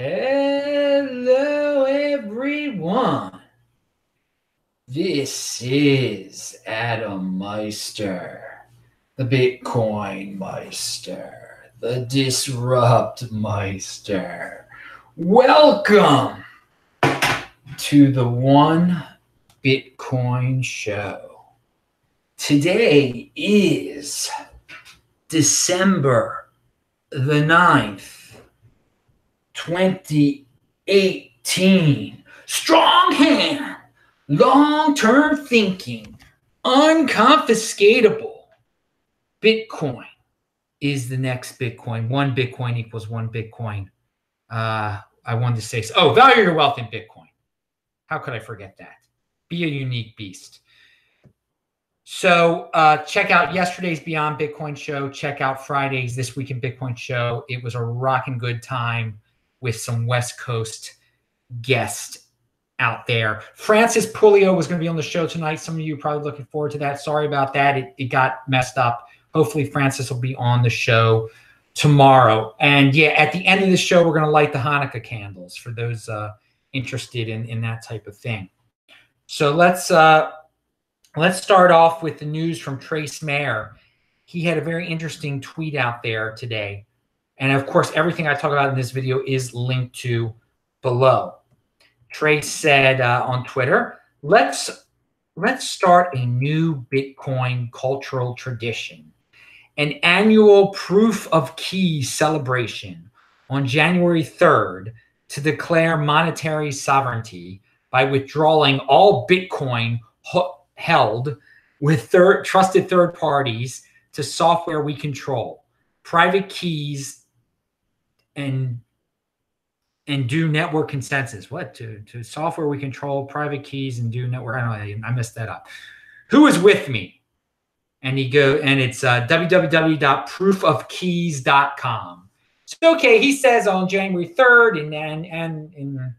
Hello, everyone. This is Adam Meister, the Bitcoin Meister, the Disrupt Meister. Welcome to the One Bitcoin Show. Today is December the 9th, 2018. Strong hand, long-term thinking, unconfiscatable. Bitcoin is the next Bitcoin. One Bitcoin equals one Bitcoin. I wanted to say, value your wealth in Bitcoin. How could I forget that? Be a unique beast. So check out yesterday's Beyond Bitcoin show. Check out Friday's This Week in Bitcoin show. It was a rocking good time with some West Coast guests out there. Francis Pulio was going to be on the show tonight. Some of you are probably looking forward to that. Sorry about that. It got messed up. Hopefully Francis will be on the show tomorrow. And yeah, at the end of the show, we're going to light the Hanukkah candles for those interested in that type of thing. So let's start off with the news from Trace Mayer. He had a very interesting tweet out there today. And of course, everything I talk about in this video is linked to below. Trace said on Twitter, let's start a new Bitcoin cultural tradition, an annual proof of key celebration on January 3rd to declare monetary sovereignty by withdrawing all Bitcoin held with trusted third parties to software we control, private keys, and do network consensus. What? To software we control, private keys, and do network. I messed that up. Who is with me? And it's www.proofofkeys.com. So okay, he says on January 3rd, and in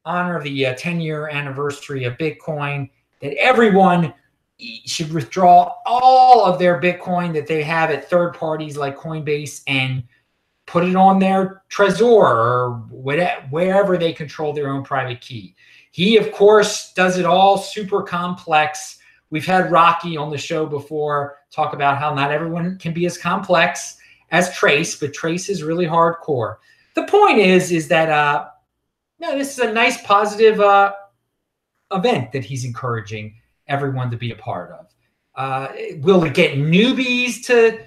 honor of the 10-year anniversary of Bitcoin, that everyone should withdraw all of their Bitcoin that they have at third parties like Coinbase and put it on their Trezor or wherever they control their own private key. He, of course, does it all super complex. We've had Rocky on the show before talk about how not everyone can be as complex as Trace, but Trace is really hardcore. The point is that this is a nice positive event that he's encouraging everyone to be a part of. Will it get newbies to,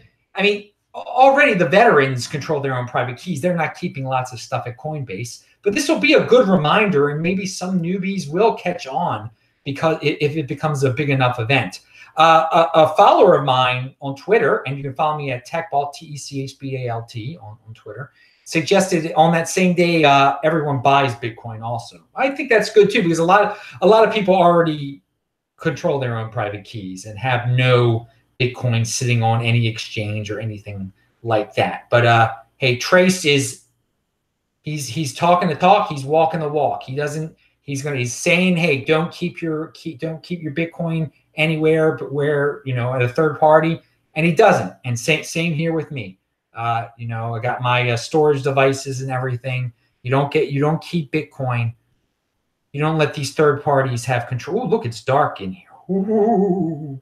already the veterans control their own private keys. They're not keeping lots of stuff at Coinbase, but this will be a good reminder, and maybe some newbies will catch on because if it becomes a big enough event. A follower of mine on Twitter, and you can follow me at TechBalt, TechBalt on Twitter, suggested on that same day everyone buys Bitcoin also. I think that's good too, because a lot of people already control their own private keys and have no Bitcoin sitting on any exchange or anything like that. But hey, Trace he's talking the talk, he's walking the walk. He's saying, hey, don't keep your Bitcoin anywhere but where, at a third party, and he doesn't. And same here with me. I got my storage devices and everything. You don't keep Bitcoin. You don't let these third parties have control. Ooh, look, it's dark in here. Ooh.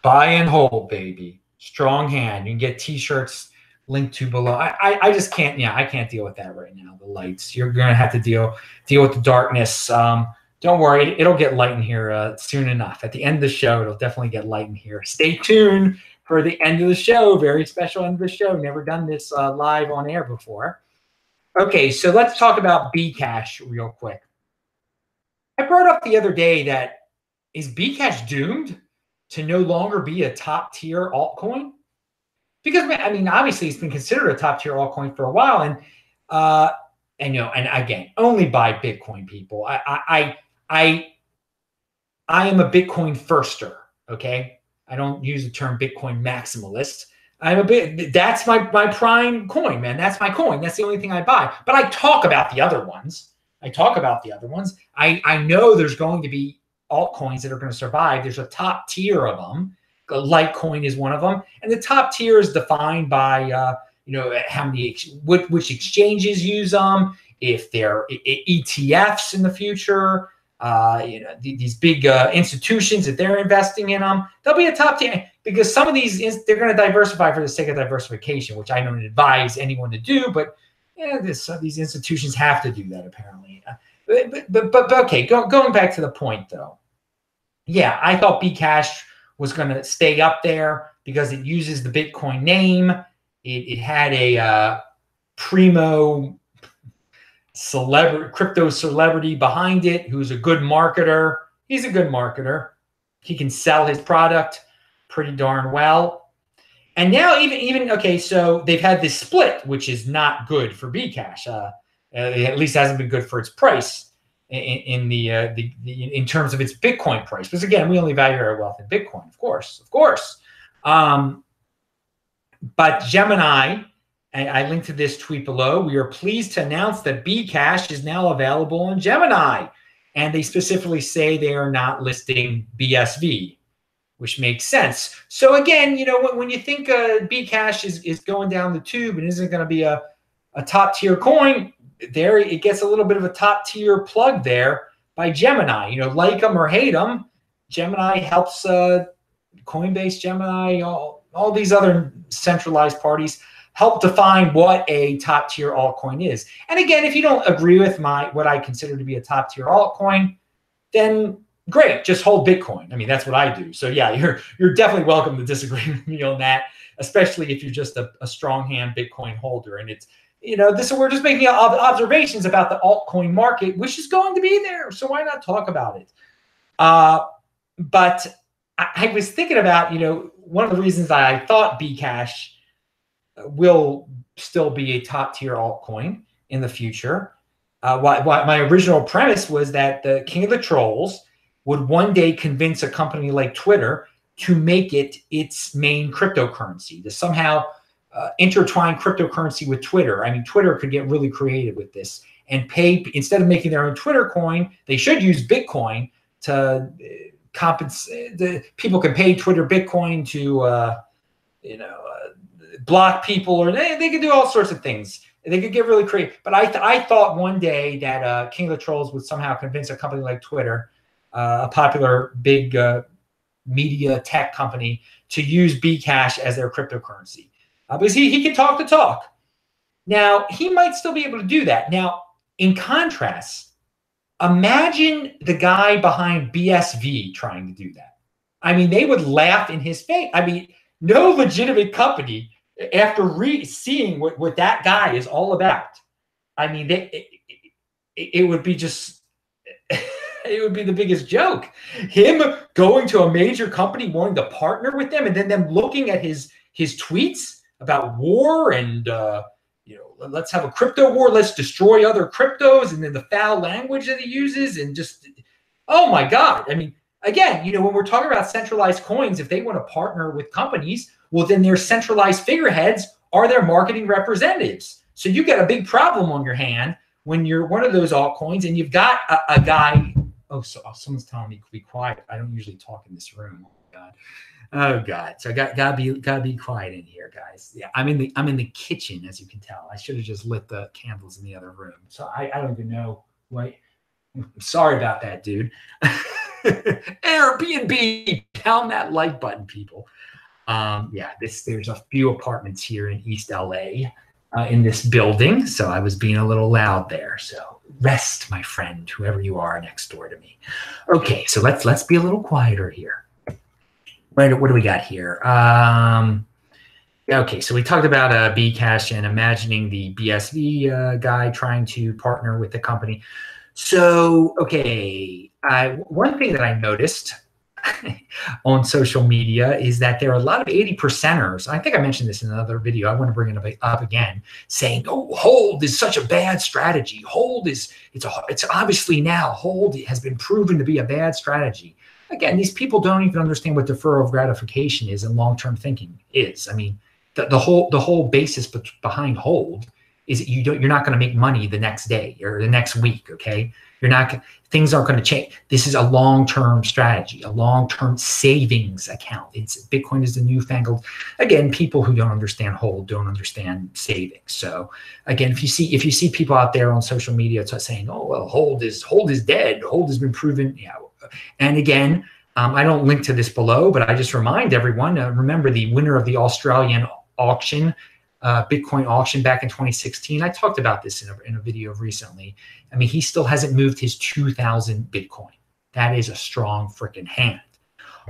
Buy and hold, baby. Strong hand. You can get t-shirts linked to below. I just can't. Yeah, I can't deal with that right now. The lights. You're gonna have to deal with the darkness. Don't worry, it'll get light in here soon enough. At the end of the show, it'll definitely get light in here. Stay tuned for the end of the show. Very special end of the show. Never done this live on air before. Okay, so let's talk about Bcash real quick. I brought up the other day that is Bcash doomed to no longer be a top tier altcoin? Because obviously it's been considered a top tier altcoin for a while, and again, only buy Bitcoin, people. I am a Bitcoin firster. Okay, I don't use the term Bitcoin maximalist. That's my prime coin, man. That's my coin. That's the only thing I buy. But I talk about the other ones. I know there's going to be altcoins that are going to survive. There's a top tier of them. Litecoin is one of them, and the top tier is defined by how many which exchanges use them. if they're ETFs in the future, these big institutions, if they're investing in them, they'll be a top tier, because some of these, they're going to diversify for the sake of diversification, which I don't advise anyone to do, but these institutions have to do that apparently. But okay, going back to the point though. Yeah, I thought Bcash was going to stay up there because it uses the Bitcoin name. It had a primo crypto celebrity behind it who's a good marketer. He's a good marketer. He can sell his product pretty darn well. And now even okay, so they've had this split, which is not good for Bcash. At least hasn't been good for its price in terms of its Bitcoin price. Because again, we only value our wealth in Bitcoin, of course. But Gemini, I linked to this tweet below. We are pleased to announce that Bcash is now available on Gemini. And they specifically say they are not listing BSV, which makes sense. So again, when you think Bcash is going down the tube and isn't going to be a top tier coin, there it gets a little bit of a top tier plug there by Gemini. Like them or hate them, Gemini helps Coinbase, Gemini, all these other centralized parties help define what a top tier altcoin is. And again, if you don't agree with what I consider to be a top tier altcoin, then great, just hold Bitcoin. I mean, that's what I do. So yeah, you're definitely welcome to disagree with me on that, especially if you're just a strong hand Bitcoin holder. And it's, we're just making observations about the altcoin market, which is going to be there. So why not talk about it? But I was thinking about, one of the reasons I thought Bcash will still be a top tier altcoin in the future. My original premise was that the king of the trolls would one day convince a company like Twitter to make it its main cryptocurrency, to somehow intertwine cryptocurrency with Twitter. I mean, Twitter could get really creative with this and pay, instead of making their own Twitter coin, they should use Bitcoin to compensate. People can pay Twitter Bitcoin to, block people, or they could do all sorts of things. They could get really creative. But I thought one day that King of the Trolls would somehow convince a company like Twitter, a popular big media tech company, to use Bcash as their cryptocurrency. Because he can talk the talk. Now, he might still be able to do that. Now, in contrast, imagine the guy behind BSV trying to do that. I mean, they would laugh in his face. I mean, no legitimate company, after seeing what that guy is all about, I mean, it would be just, it would be the biggest joke. Him going to a major company wanting to partner with them, and then them looking at his tweets about war and, let's have a crypto war, let's destroy other cryptos, and then the foul language that he uses, and just, oh my God. I mean, again, when we're talking about centralized coins, if they want to partner with companies, well, then their centralized figureheads are their marketing representatives. So you got a big problem on your hand when you're one of those altcoins and you've got a guy. Oh, so someone's telling me to be quiet. I don't usually talk in this room. Oh God. So I gotta be quiet in here, guys. Yeah, I'm in the kitchen, as you can tell. I should have just lit the candles in the other room. So I don't even know what. I'm sorry about that, dude. Airbnb, pound that like button, people. There's a few apartments here in East LA in this building, so I was being a little loud there. So rest, my friend, whoever you are next door to me. Okay, so let's be a little quieter here. What do we got here? Okay, so we talked about Bcash and imagining the BSV guy trying to partner with the company. So, okay, one thing that I noticed on social media is that there are a lot of 80%ers. I think I mentioned this in another video. I want to bring it up again, saying, "Oh, hold is such a bad strategy. Hold it's obviously now hold has been proven to be a bad strategy." Again, these people don't even understand what deferral of gratification is and long-term thinking is. I mean, the whole basis behind hold is you're not going to make money the next day or the next week. Okay. Things aren't going to change. This is a long-term strategy, a long-term savings account. Bitcoin is the newfangled. Again, people who don't understand hold don't understand savings. So again, if you see people out there on social media saying, "Oh well, hold is dead. Hold has been proven." Yeah. And again, I don't link to this below, but I just remind everyone, remember the winner of the Australian auction, Bitcoin auction back in 2016. I talked about this in a video recently. I mean, he still hasn't moved his 2,000 Bitcoin. That is a strong freaking hand.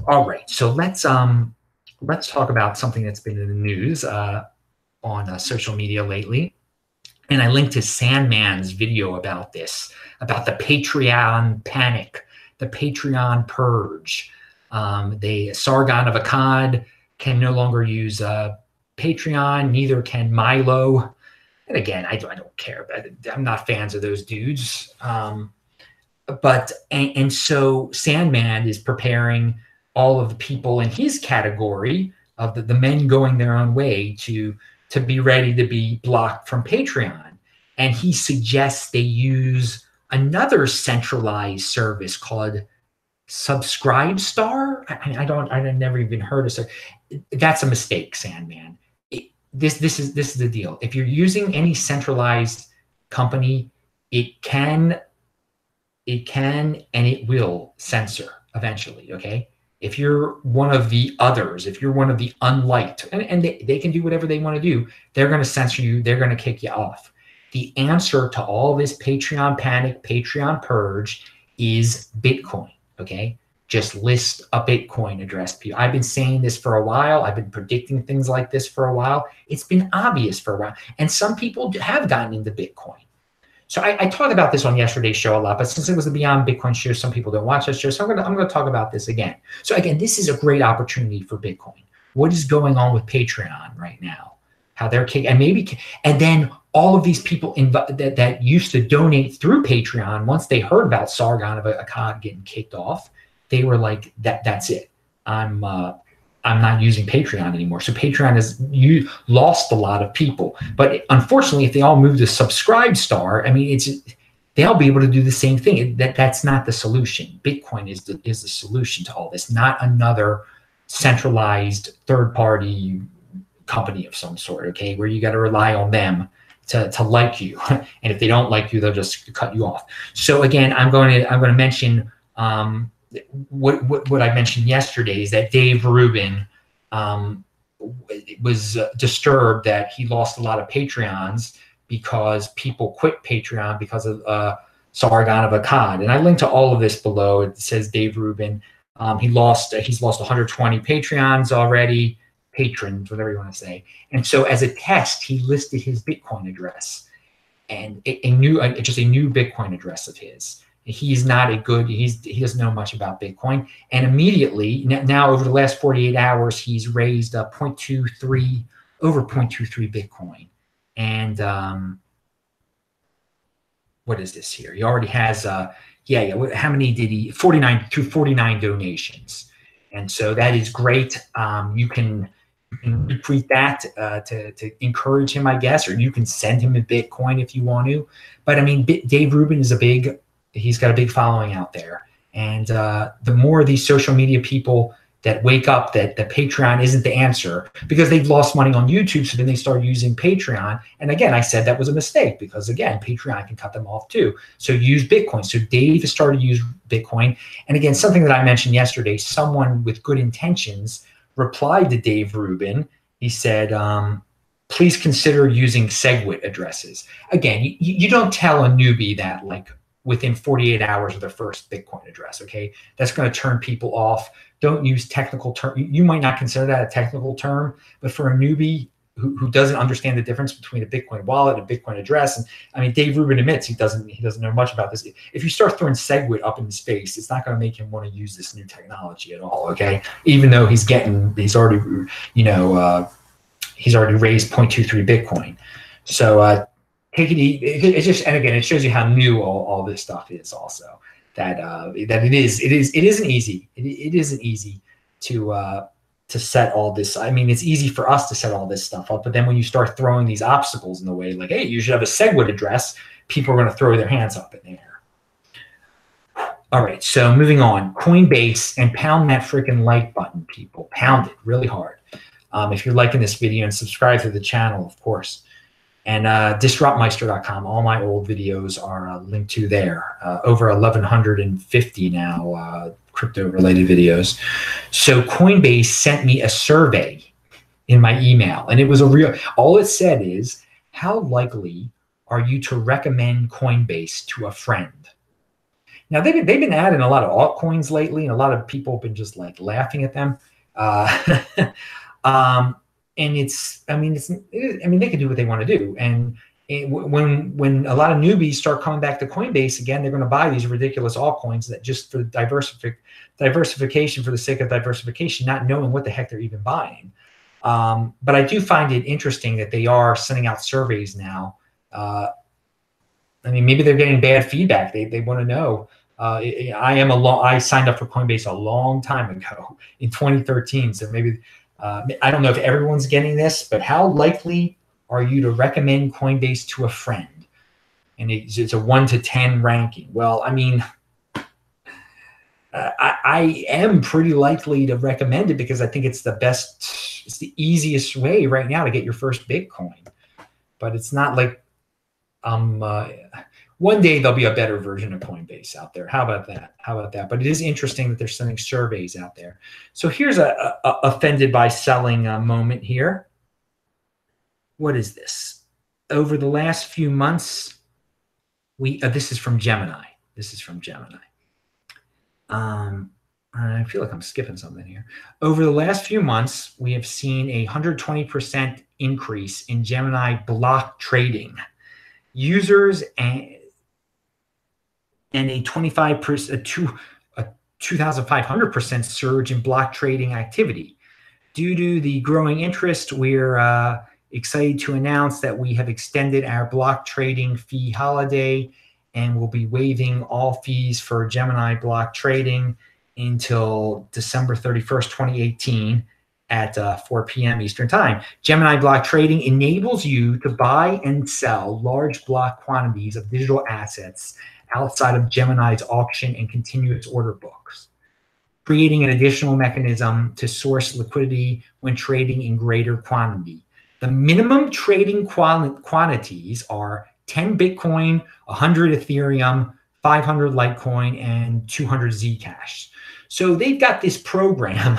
All right, so let's talk about something that's been in the news on social media lately. And I linked to Sandman's video about this, about the Patreon panic, the Patreon purge. The Sargon of Akkad can no longer use Patreon, neither can Milo. And again, I don't care. I'm not fans of those dudes. But so Sandman is preparing all of the people in his category of the men going their own way to be ready to be blocked from Patreon. And he suggests they use another centralized service called Subscribestar. I've never even heard of it. That's a mistake, Sandman. This is the deal. If you're using any centralized company, it can and it will censor eventually. Okay. If you're one of the others, if you're one of the unliked, and they can do whatever they want to do, they're going to censor you. They're going to kick you off. The answer to all this Patreon panic, Patreon purge is Bitcoin. Okay. Just list a Bitcoin address. I've been saying this for a while. I've been predicting things like this for a while. It's been obvious for a while. And some people have gotten into Bitcoin. So I talked about this on yesterday's show a lot, but since it was the Beyond Bitcoin show, some people don't watch that show. So I'm going to talk about this again. So again, this is a great opportunity for Bitcoin. What is going on with Patreon right now? How they're kicking, and then all of these people that used to donate through Patreon, once they heard about Sargon of Akkad getting kicked off, they were like, that's it. I'm not using Patreon anymore. So Patreon has lost a lot of people. But unfortunately, if they all move to Subscribestar, I mean, they'll be able to do the same thing. That's not the solution. Bitcoin is the solution to all this, not another centralized third-party company of some sort, okay, where you got to rely on them to like you. And if they don't like you, they'll just cut you off. So again, I'm going to mention what I mentioned yesterday is that Dave Rubin was disturbed that he lost a lot of Patreons because people quit Patreon because of Sargon of Akkad. And I linked to all of this below. It says Dave Rubin. He's lost 120 Patreons already, patrons, whatever you want to say. And so as a test, he listed his Bitcoin address and just a new Bitcoin address of his. He's not he doesn't know much about Bitcoin. And immediately now over the last 48 hours, he's raised over 0.23 Bitcoin. And what is this here? He already has, how many did he, 49 donations. And so that is great. You can retweet that to encourage him, I guess, or you can send him a Bitcoin if you want to. But I mean, Dave Rubin is he's got a big following out there. And the more of these social media people that wake up that Patreon isn't the answer because they've lost money on YouTube, so then they start using Patreon. And again, I said that was a mistake because, again, Patreon can cut them off too. So use Bitcoin. So Dave has started to use Bitcoin. And again, something that I mentioned yesterday, someone with good intentions replied to Dave Rubin. He said, please consider using SegWit addresses. Again, you don't tell a newbie that like within 48 hours of their first Bitcoin address, okay? That's going to turn people off. Don't use technical term. You might not consider that a technical term, but for a newbie who doesn't understand the difference between a Bitcoin wallet and a Bitcoin address, and I mean, Dave Rubin admits he doesn't know much about this. If you start throwing SegWit up in his face, it's not going to make him want to use this new technology at all, okay? Even though he's already raised 0.23 Bitcoin. So take it easy. And again, it shows you how new all this stuff is also. That it isn't easy. It isn't easy to to set all this. I mean, it's easy for us to set all this stuff up, but then when you start throwing these obstacles in the way, like, hey, you should have a SegWit address, people are going to throw their hands up in the air. All right, so moving on, Coinbase, and pound that freaking like button, people. Pound it really hard. If you're liking this video, and subscribe to the channel, of course. And disruptmeister.com, all my old videos are linked to there. Over 1,150 now crypto-related videos. So Coinbase sent me a survey in my email, and it was a real, all it said is, how likely are you to recommend Coinbase to a friend? Now, they've been adding a lot of altcoins lately, and a lot of people have been just like laughing at them. And I mean, they can do what they want to do. And when a lot of newbies start coming back to Coinbase again, they're going to buy these ridiculous altcoins that just for diversification for the sake of diversification, not knowing what the heck they're even buying. But I do find it interesting that they are sending out surveys now. I mean, maybe they're getting bad feedback. They want to know. I signed up for Coinbase a long time ago in 2013. So maybe, I don't know if everyone's getting this, but how likely are you to recommend Coinbase to a friend? And it's a 1 to 10 ranking. Well, I mean, I am pretty likely to recommend it because I think it's it's the easiest way right now to get your first Bitcoin. But it's not like one day there'll be a better version of Coinbase out there. How about that? How about that? But it is interesting that they're sending surveys out there. So here's a offended by selling moment here. What is this? Over the last few months, this is from Gemini. This is from Gemini. I feel like I'm skipping something here. Over the last few months, we have seen a 120% increase in Gemini block trading. Users and a 2,500% surge in block trading activity. Due to the growing interest, we're excited to announce that we have extended our block trading fee holiday and will be waiving all fees for Gemini block trading until December 31st, 2018 at 4 p.m. Eastern Time. Gemini block trading enables you to buy and sell large block quantities of digital assets outside of Gemini's auction and continuous order books, creating an additional mechanism to source liquidity when trading in greater quantity. The minimum trading quantities are 10 Bitcoin, 100 Ethereum, 500 Litecoin, and 200 Zcash. So they've got this program.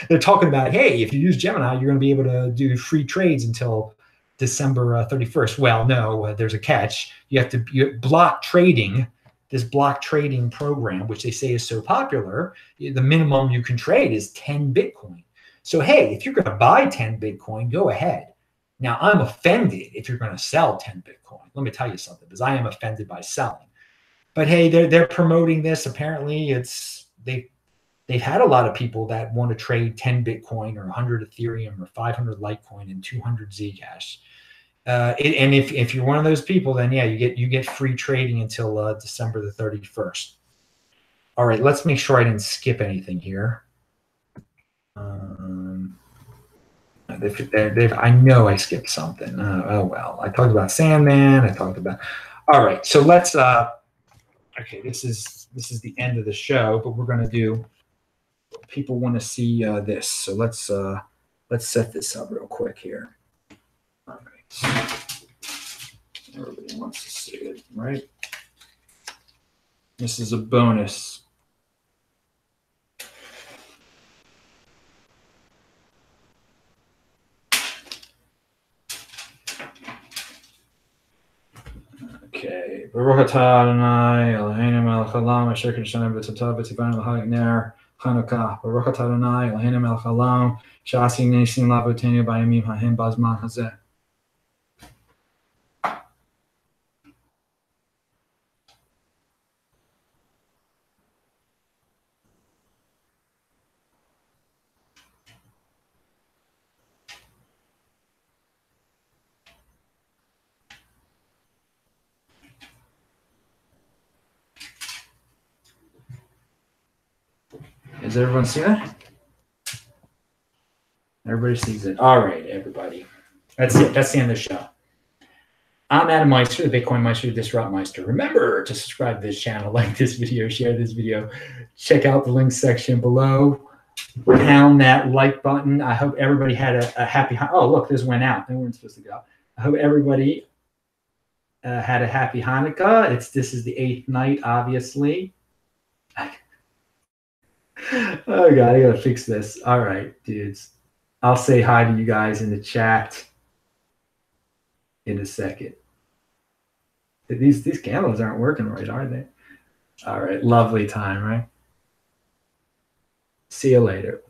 They're talking about, hey, if you use Gemini, you're going to be able to do free trades until December 31st. Well, no, there's a catch. You have to block trading, this block trading program, which they say is so popular. The minimum you can trade is 10 Bitcoin. So, hey, if you're going to buy 10 Bitcoin, go ahead. Now, I'm offended if you're going to sell 10 Bitcoin. Let me tell you something, because I am offended by selling. But hey, they're promoting this. Apparently, they've had a lot of people that want to trade 10 Bitcoin or 100 Ethereum or 500 Litecoin and 200 Zcash. And if you're one of those people, then yeah, you get free trading until December the 31st. All right, let's make sure I didn't skip anything here. I know I skipped something. Oh well, I talked about Sandman. I talked about. All right, so let's. Okay, this is the end of the show, but we're going to do. People want to see this, so let's set this up real quick here. All right, everybody wants to see it, right? This is a bonus. Okay. Baruch atah Adonai Eloheinu melech haolam asher kiddushanu b'tzatav v'tzivanu l'chag ner Chanukah. Baruch atah Adonai Eloheinu melech haolam she'asi nisim l'avotenu b'yamim hahem b'zman hazeh. Does everyone see that? Everybody sees it. All right, everybody. That's it. That's the end of the show. I'm Adam Meister, the Bitcoin Meister, Disrupt Meister. Remember to subscribe to this channel, like this video, share this video. Check out the link section below. Pound that like button. I hope everybody had a happy. Oh, look, this went out. They weren't supposed to go. I hope everybody had a happy Hanukkah. This is the 8th night, obviously. Oh God, I gotta fix this. All right, dudes. I'll say hi to you guys in the chat in a second. These candles aren't working right, are they? All right, lovely time, right? See you later.